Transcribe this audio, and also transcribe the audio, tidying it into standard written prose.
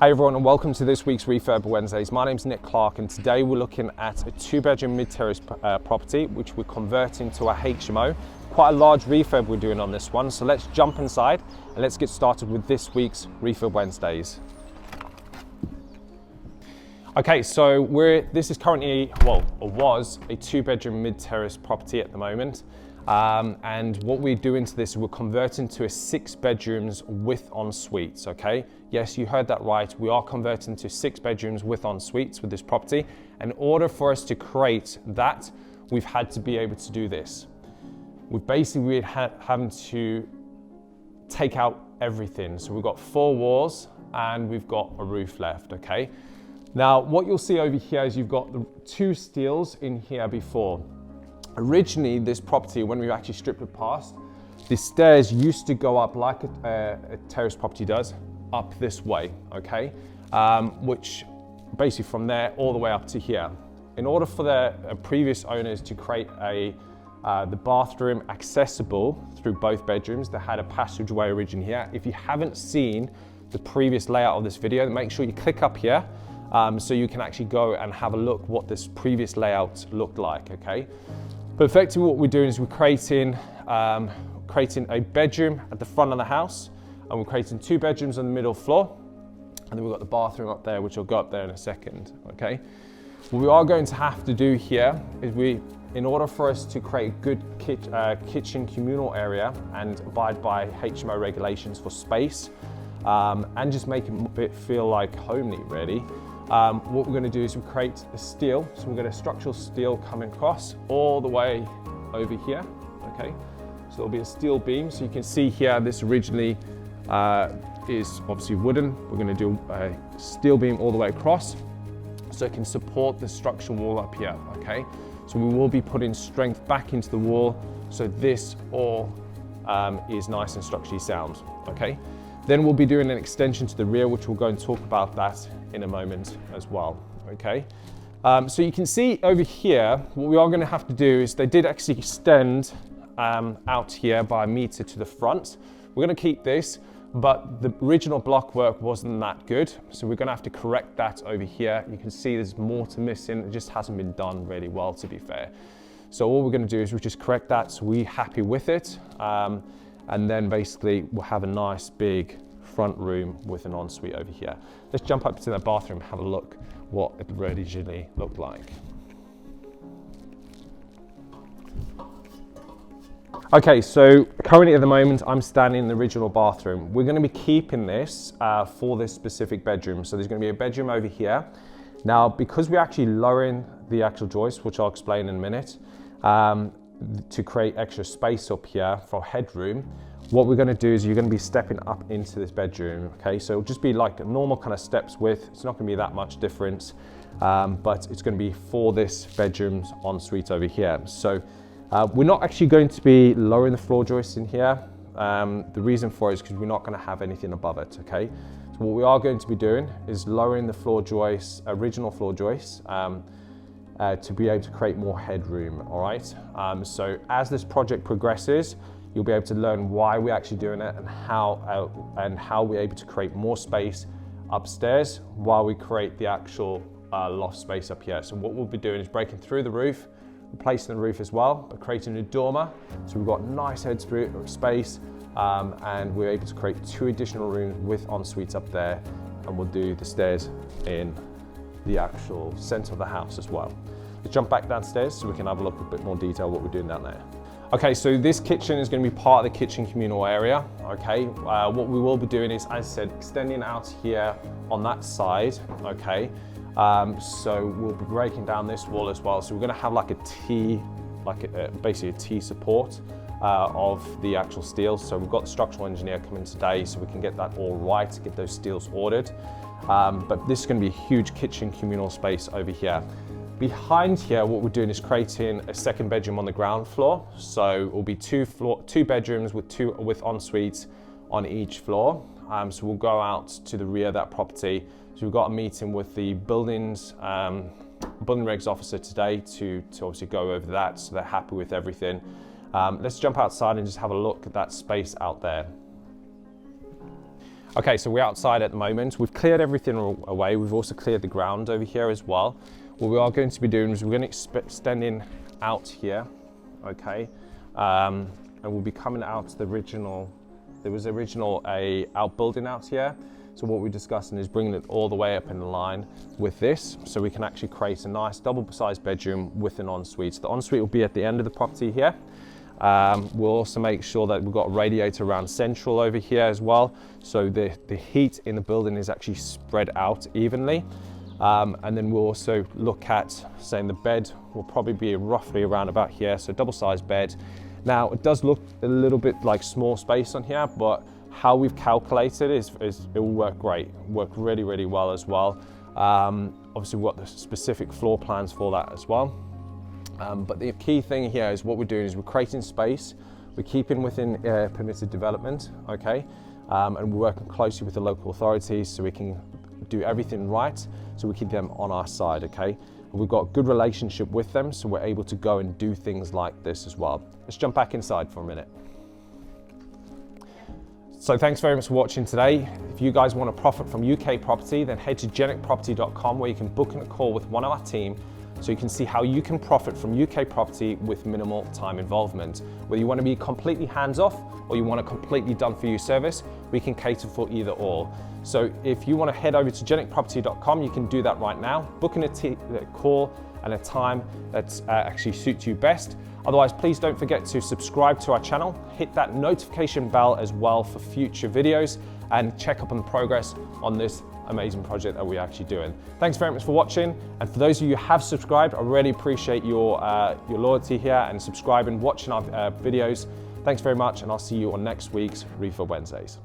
Hey everyone, and welcome to this week's Refurb Wednesdays. My name's Nic Clark, and today we're looking at a 2-bedroom mid-terrace property which we're converting to a HMO. Quite a large refurb we're doing on this one, so let's jump inside and let's get started with this week's Refurb Wednesdays. Okay, so this is currently, or was, a 2-bedroom mid-terrace property at the moment. And what we're doing to this is we're converting to a 6 bedrooms with en-suites, okay? Yes, you heard that right. We are converting to 6 bedrooms with en-suites with this property. In order for us to create that, we've had to be able to do this. We're having to take out everything. So we've got 4 walls and we've got a roof left, okay? Now, what you'll see over here is you've got the 2 steels in here before. Originally, this property, when we actually stripped it past, the stairs used to go up like a terrace property does, up this way, okay? Which basically from there all the way up to here. In order for the previous owners to create the bathroom accessible through both bedrooms, they had a passageway originally here. If you haven't seen the previous layout of this video, make sure you click up here so you can actually go and have a look what this previous layout looked like, okay? But effectively what we're doing is we're creating a bedroom at the front of the house, and we're creating 2 bedrooms on the middle floor, and then we've got the bathroom up there, which I'll go up there in a second, okay? What we are going to have to do here is in order for us to create a good kitchen communal area and abide by HMO regulations for space, and just make it feel like homely really, what we're going to do is we create a steel. So we've got a structural steel coming across all the way over here, okay? So there'll be a steel beam. So you can see here, this originally is obviously wooden. We're going to do a steel beam all the way across so it can support the structural wall up here, okay? So we will be putting strength back into the wall so this all is nice and structurally sound, okay? Then we'll be doing an extension to the rear, which we'll go and talk about that in a moment as well, okay? So you can see over here, what we are gonna have to do is they did actually extend out here by 1 meter to the front. We're gonna keep this, but the original block work wasn't that good. So we're gonna have to correct that over here. You can see there's mortar missing. It just hasn't been done really well, to be fair. So all we're gonna do is we just correct that so we're happy with it. And then basically we'll have a nice big front room with an ensuite over here. Let's jump up to the bathroom and have a look what it originally looked like. Okay, so currently at the moment I'm standing in the original bathroom. We're going to be keeping this for this specific bedroom. So there's going to be a bedroom over here. Now, because we're actually lowering the actual joist, which I'll explain in a minute, to create extra space up here for headroom, what we're going to do is you're going to be stepping up into this bedroom, okay? So it'll just be like a normal kind of steps width. It's not going to be that much difference, but it's going to be for this bedroom's ensuite over here. So we're not actually going to be lowering the floor joists in here. The reason for it is because we're not going to have anything above it, okay? So what we are going to be doing is lowering the floor joists, original floor joists, to be able to create more headroom, all right? So as this project progresses, you'll be able to learn why we're actually doing it and how we're able to create more space upstairs while we create the actual loft space up here. So what we'll be doing is breaking through the roof, replacing the roof as well, but creating a dormer. So we've got nice head space, and we're able to create 2 additional rooms with en-suites up there, and we'll do the stairs in the actual center of the house as well. Let's jump back downstairs so we can have a look at a bit more detail what we're doing down there. Okay, so this kitchen is going to be part of the kitchen communal area, okay? What we will be doing is, as I said, extending out here on that side, okay? So we'll be breaking down this wall as well. So we're going to have like a T, basically a T support of the actual steel. So we've got the structural engineer coming today so we can get that all right, get those steels ordered. But this is going to be a huge kitchen communal space over here. Behind here, what we're doing is creating a 2nd bedroom on the ground floor. So it will be 2 bedrooms with en-suites on each floor. So we'll go out to the rear of that property. So we've got a meeting with the building regs officer today to obviously go over that, so they're happy with everything. Let's jump outside and just have a look at that space out there. Okay, so we're outside at the moment. We've cleared everything away. We've also cleared the ground over here as well. What we are going to be doing is we're going to be extending out here, okay? And we'll be coming out to the original, there was a outbuilding out here. So what we're discussing is bringing it all the way up in line with this, so we can actually create a nice double-sized bedroom with an ensuite. So the ensuite will be at the end of the property here. We'll also make sure that we've got a radiator around central over here as well, so the heat in the building is actually spread out evenly. And then we'll also look at saying the bed will probably be roughly around about here, so double-sized bed. Now it does look a little bit like small space on here, but how we've calculated is it will work great, work really, really well as well. Obviously we've got the specific floor plans for that as well. But the key thing here is what we're doing is we're creating space, we're keeping within permitted development, okay? And we're working closely with the local authorities so we can do everything right, so we keep them on our side, okay? And we've got a good relationship with them, so we're able to go and do things like this as well. Let's jump back inside for a minute. So thanks very much for watching today. If you guys want to profit from UK property, then head to jenicproperty.com where you can book a call with one of our team so you can see how you can profit from UK property with minimal time involvement. Whether you want to be completely hands-off or you want a completely done-for-you service, we can cater for either or. So if you want to head over to jenicproperty.com, you can do that right now, booking a call and a time that actually suits you best. Otherwise, please don't forget to subscribe to our channel, hit that notification bell as well for future videos, and check up on the progress on this amazing project that we're actually doing. Thanks very much for watching, and for those of you who have subscribed, I really appreciate your loyalty here and subscribing, watching our videos. Thanks very much, and I'll see you on next week's Refurb Wednesdays.